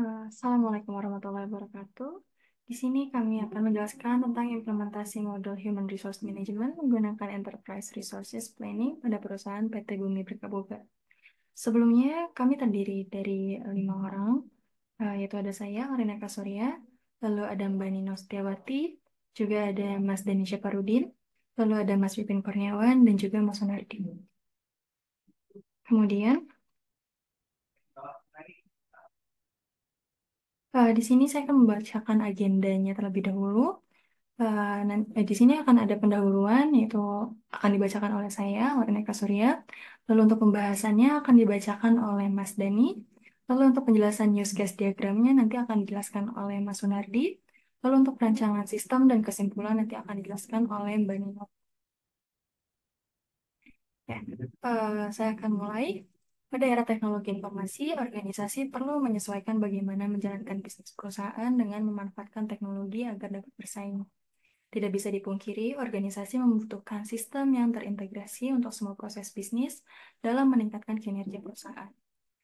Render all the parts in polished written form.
Assalamualaikum warahmatullahi wabarakatuh. Di sini kami akan menjelaskan tentang implementasi model Human Resource Management menggunakan Enterprise Resources Planning pada perusahaan PT Bumi Berkaboga. Sebelumnya, kami terdiri dari 5 orang, yaitu ada saya, Marina Kasurya, lalu ada Mbak Nino Setiawati, juga ada Mas Dani Syaparudin, lalu ada Mas Pipin Kurniawan, dan juga Mas Sunardi. Kemudian, di sini saya akan membacakan agendanya terlebih dahulu. Di sini akan ada pendahuluan, yaitu akan dibacakan oleh saya, Warneka Surya. Lalu untuk pembahasannya akan dibacakan oleh Mas Dani. Lalu untuk penjelasan use case diagramnya nanti akan dijelaskan oleh Mas Sunardi. Lalu untuk perancangan sistem dan kesimpulan nanti akan dijelaskan oleh Mbak Nino. Ya, saya akan mulai. Pada era teknologi informasi, organisasi perlu menyesuaikan bagaimana menjalankan bisnis perusahaan dengan memanfaatkan teknologi agar dapat bersaing. Tidak bisa dipungkiri, organisasi membutuhkan sistem yang terintegrasi untuk semua proses bisnis dalam meningkatkan kinerja perusahaan.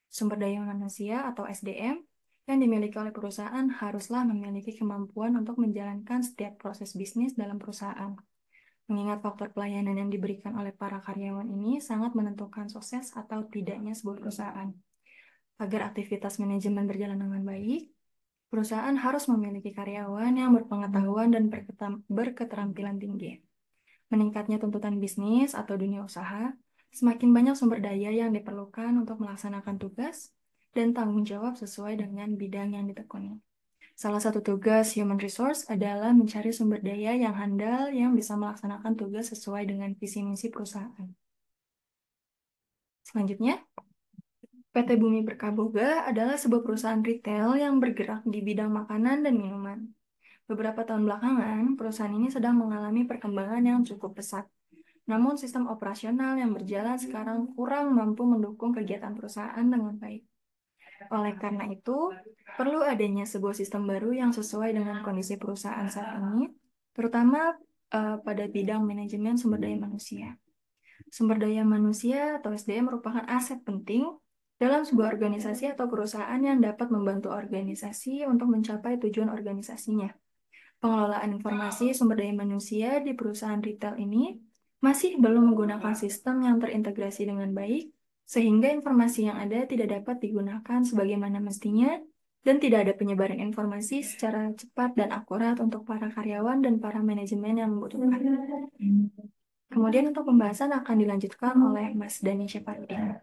Sumber daya manusia atau SDM yang dimiliki oleh perusahaan haruslah memiliki kemampuan untuk menjalankan setiap proses bisnis dalam perusahaan. Mengingat faktor pelayanan yang diberikan oleh para karyawan ini sangat menentukan sukses atau tidaknya sebuah perusahaan. Agar aktivitas manajemen berjalan dengan baik, perusahaan harus memiliki karyawan yang berpengetahuan dan berketerampilan tinggi. Meningkatnya tuntutan bisnis atau dunia usaha, semakin banyak sumber daya yang diperlukan untuk melaksanakan tugas dan tanggung jawab sesuai dengan bidang yang ditekuni. Salah satu tugas human resource adalah mencari sumber daya yang handal yang bisa melaksanakan tugas sesuai dengan visi misi perusahaan. Selanjutnya, PT Bumi Berkaboga adalah sebuah perusahaan retail yang bergerak di bidang makanan dan minuman. Beberapa tahun belakangan, perusahaan ini sedang mengalami perkembangan yang cukup pesat. Namun, sistem operasional yang berjalan sekarang kurang mampu mendukung kegiatan perusahaan dengan baik. Oleh karena itu, perlu adanya sebuah sistem baru yang sesuai dengan kondisi perusahaan saat ini, terutama pada bidang manajemen sumber daya manusia. Sumber daya manusia atau SDM merupakan aset penting dalam sebuah organisasi atau perusahaan yang dapat membantu organisasi untuk mencapai tujuan organisasinya. Pengelolaan informasi sumber daya manusia di perusahaan retail ini masih belum menggunakan sistem yang terintegrasi dengan baik, sehingga informasi yang ada tidak dapat digunakan sebagaimana mestinya dan tidak ada penyebaran informasi secara cepat dan akurat untuk para karyawan dan para manajemen yang membutuhkan. Kemudian untuk pembahasan akan dilanjutkan oleh Mas Dani Syaparudin.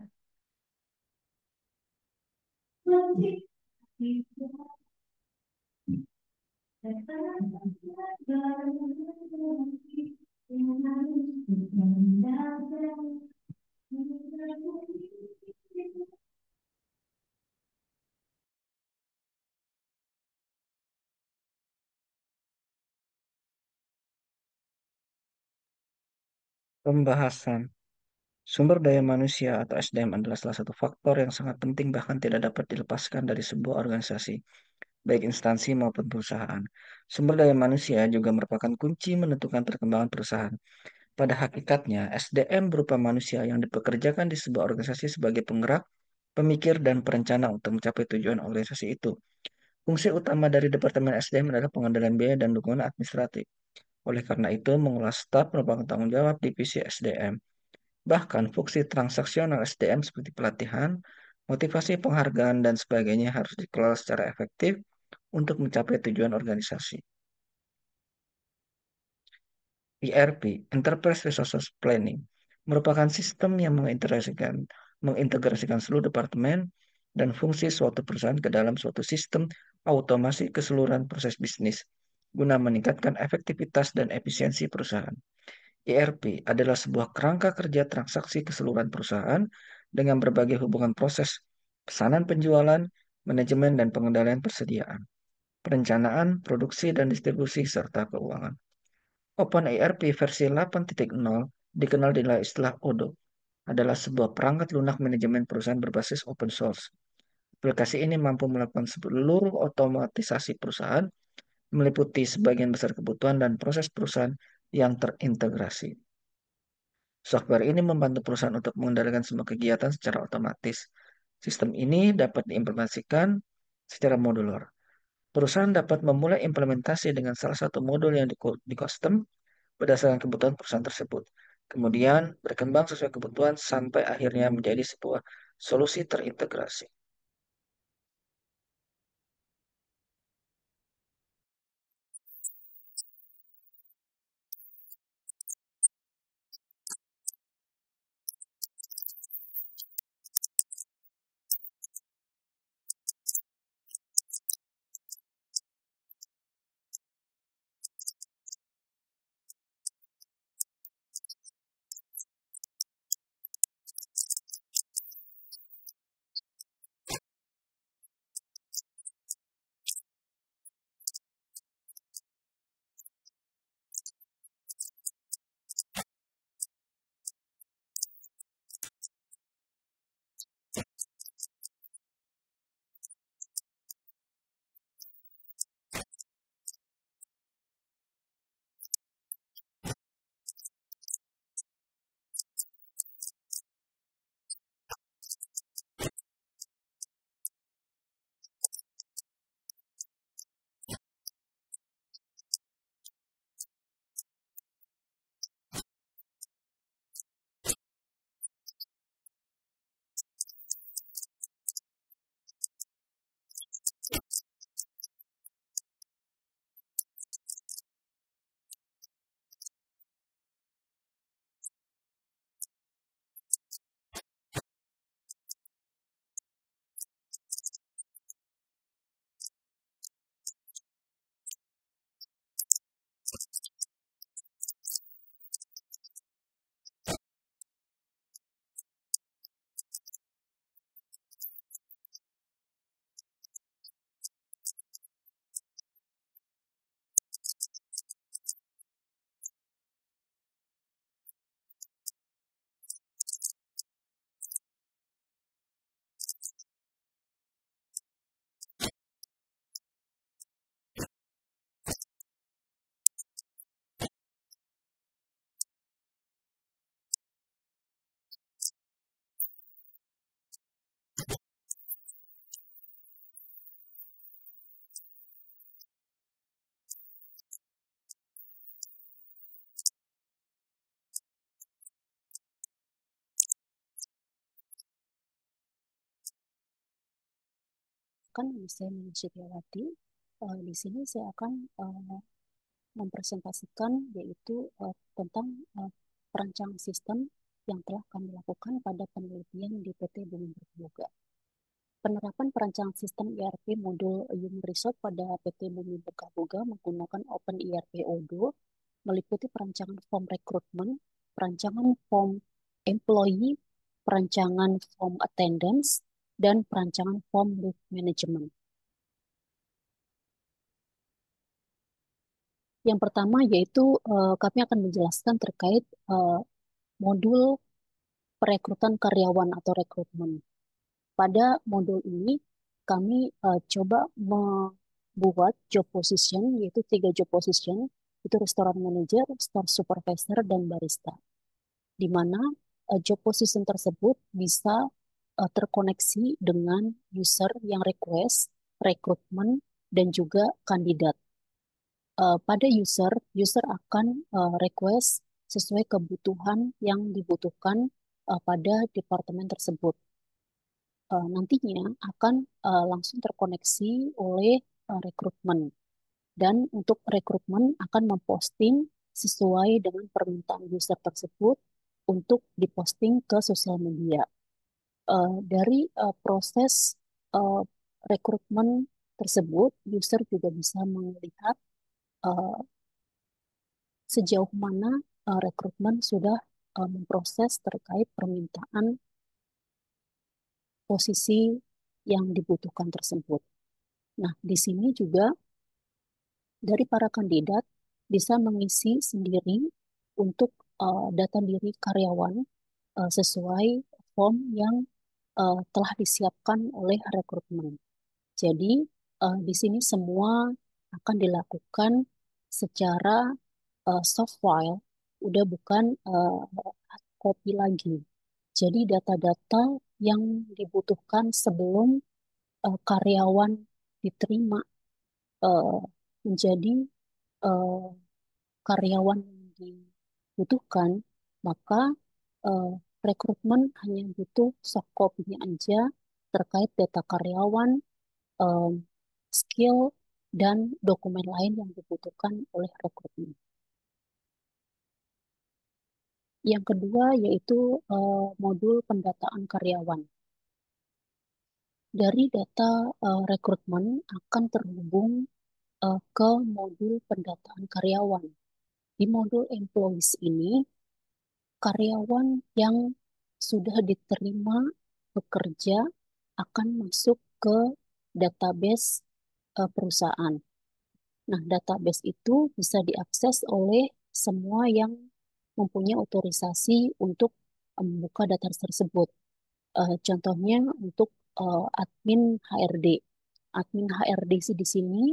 Pembahasan sumber daya manusia atau SDM adalah salah satu faktor yang sangat penting bahkan tidak dapat dilepaskan dari sebuah organisasi, baik instansi maupun perusahaan. Sumber daya manusia juga merupakan kunci menentukan perkembangan perusahaan. Pada hakikatnya, SDM berupa manusia yang dipekerjakan di sebuah organisasi sebagai penggerak, pemikir, dan perencana untuk mencapai tujuan organisasi itu. Fungsi utama dari Departemen SDM adalah pengendalian biaya dan dukungan administratif. Oleh karena itu, mengelola staf merupakan tanggung jawab divisi SDM. Bahkan fungsi transaksional SDM seperti pelatihan, motivasi penghargaan, dan sebagainya harus dikelola secara efektif untuk mencapai tujuan organisasi. ERP, Enterprise Resource Planning, merupakan sistem yang mengintegrasikan seluruh departemen dan fungsi suatu perusahaan ke dalam suatu sistem automasi keseluruhan proses bisnis, guna meningkatkan efektivitas dan efisiensi perusahaan. ERP adalah sebuah kerangka kerja transaksi keseluruhan perusahaan dengan berbagai hubungan proses, pesanan penjualan, manajemen dan pengendalian persediaan, perencanaan, produksi dan distribusi, serta keuangan. OpenERP versi 8.0 dikenal dengan istilah ODO, adalah sebuah perangkat lunak manajemen perusahaan berbasis open source. Aplikasi ini mampu melakukan seluruh otomatisasi perusahaan, meliputi sebagian besar kebutuhan dan proses perusahaan yang terintegrasi. Software ini membantu perusahaan untuk mengendalikan semua kegiatan secara otomatis. Sistem ini dapat diimplementasikan secara modular. Perusahaan dapat memulai implementasi dengan salah satu modul yang di custom berdasarkan kebutuhan perusahaan tersebut. Kemudian berkembang sesuai kebutuhan sampai akhirnya menjadi sebuah solusi terintegrasi. Kan saya Setiawati. Di sini saya akan mempresentasikan yaitu tentang perancangan sistem yang telah kami lakukan pada penelitian di PT Bumi Berkeluarga. Penerapan perancangan sistem ERP modul Human Resource pada PT Bumi Berkeluarga menggunakan Open ERP Odoo meliputi perancangan form rekrutmen, perancangan form employee, perancangan form attendance, dan perancangan form leave management. Yang pertama yaitu kami akan menjelaskan terkait modul perekrutan karyawan atau rekrutmen. Pada modul ini kami coba membuat job position, yaitu 3 job position, itu restoran manager, store supervisor, dan barista. Di mana job position tersebut bisa terkoneksi dengan user yang request, rekrutmen, dan juga kandidat. Pada user akan request sesuai kebutuhan yang dibutuhkan pada departemen tersebut. Nantinya akan langsung terkoneksi oleh rekrutmen. Dan untuk rekrutmen akan memposting sesuai dengan permintaan user tersebut untuk diposting ke sosial media. Dari proses uh, rekrutmen tersebut, user juga bisa melihat uh, sejauh mana rekrutmen sudah memproses terkait permintaan posisi yang dibutuhkan tersebut. Nah, di sini juga dari para kandidat bisa mengisi sendiri untuk data diri karyawan sesuai form yang telah disiapkan oleh rekrutmen. Jadi di sini semua akan dilakukan secara soft file, udah bukan hard copy lagi. Jadi data-data yang dibutuhkan sebelum karyawan diterima uh, menjadi uh, karyawan yang dibutuhkan, maka uh, rekrutmen hanya butuh soft copy-nya aja terkait data karyawan, um, skill, dan dokumen lain yang dibutuhkan oleh rekrutmen. Yang kedua yaitu modul pendataan karyawan. Dari data rekrutmen akan terhubung ke modul pendataan karyawan. Di modul employees ini, karyawan yang sudah diterima bekerja akan masuk ke database perusahaan. Nah, database itu bisa diakses oleh semua yang mempunyai otorisasi untuk membuka data tersebut. Contohnya untuk admin HRD. Admin HRD di sini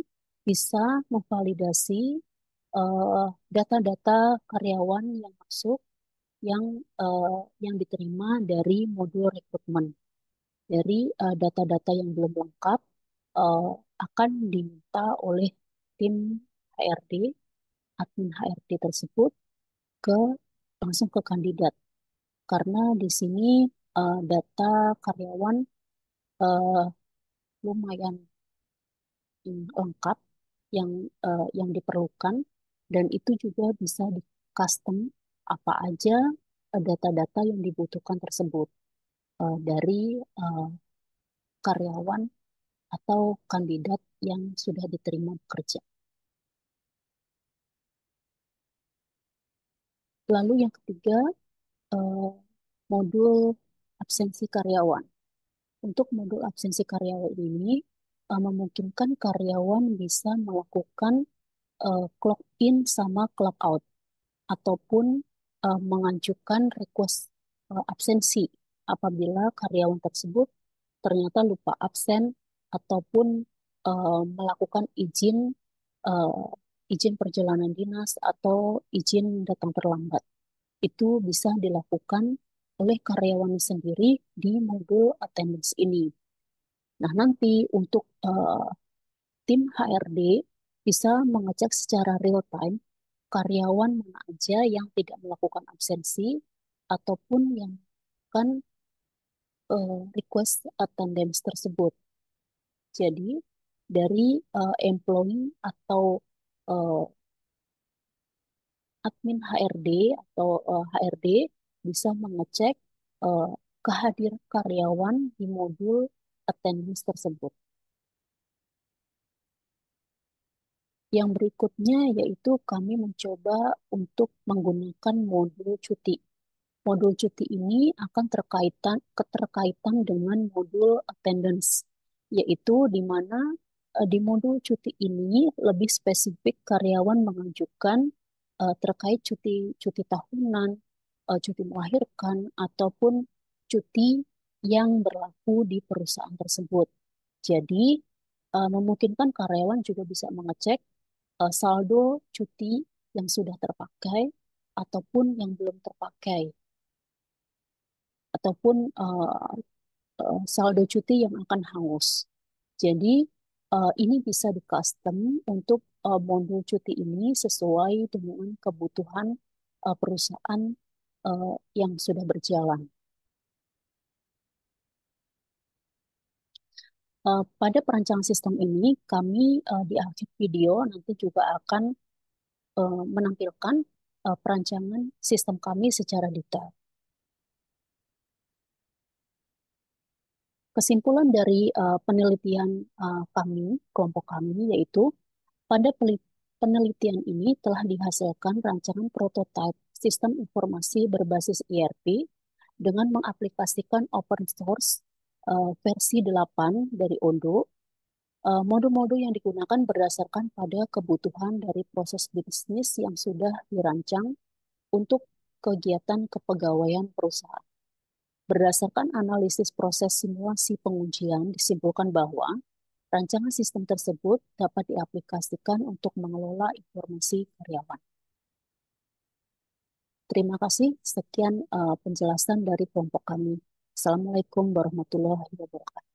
bisa memvalidasi data-data karyawan yang masuk yang diterima dari modul rekrutmen. Dari data-data yang belum lengkap uh, akan diminta oleh tim HRD, admin HRD tersebut ke langsung ke kandidat. Karena di sini data karyawan uh, lumayan lengkap yang diperlukan, dan itu juga bisa di custom apa aja data-data yang dibutuhkan tersebut dari uh, karyawan atau kandidat yang sudah diterima bekerja. Lalu yang ketiga, uh, modul absensi karyawan. Untuk modul absensi karyawan ini memungkinkan karyawan bisa melakukan clock in sama clock out, ataupun mengajukan request absensi apabila karyawan tersebut ternyata lupa absen, ataupun melakukan uh, izin perjalanan dinas atau izin datang terlambat. Itu bisa dilakukan oleh karyawan sendiri di modul attendance ini. Nah, nanti untuk tim HRD bisa mengecek secara real time karyawan mana aja yang tidak melakukan absensi ataupun yang kan request attendance tersebut. Jadi dari employee atau uh, admin HRD atau HRD bisa mengecek uh, kehadiran karyawan di modul attendance tersebut. Yang berikutnya yaitu kami mencoba untuk menggunakan modul cuti. Modul cuti ini akan keterkaitan dengan modul attendance, yaitu di mana di modul cuti ini lebih spesifik karyawan mengajukan terkait cuti tahunan, cuti melahirkan, ataupun cuti yang berlaku di perusahaan tersebut. Jadi memungkinkan karyawan juga bisa mengecek saldo cuti yang sudah terpakai ataupun yang belum terpakai, ataupun saldo cuti yang akan hangus. Jadi ini bisa di custom untuk modul cuti ini sesuai dengan kebutuhan perusahaan yang sudah berjalan. Pada perancangan sistem ini, kami di akhir video nanti juga akan menampilkan perancangan sistem kami secara detail. Kesimpulan dari penelitian kami, kelompok kami, yaitu pada penelitian ini telah dihasilkan rancangan prototipe sistem informasi berbasis ERP dengan mengaplikasikan open source versi 8 dari Odoo. Modul-modul yang digunakan berdasarkan pada kebutuhan dari proses bisnis yang sudah dirancang untuk kegiatan kepegawaian perusahaan. Berdasarkan analisis proses simulasi pengujian, disimpulkan bahwa rancangan sistem tersebut dapat diaplikasikan untuk mengelola informasi karyawan. Terima kasih. Sekian penjelasan dari kelompok kami. Assalamualaikum warahmatullahi wabarakatuh.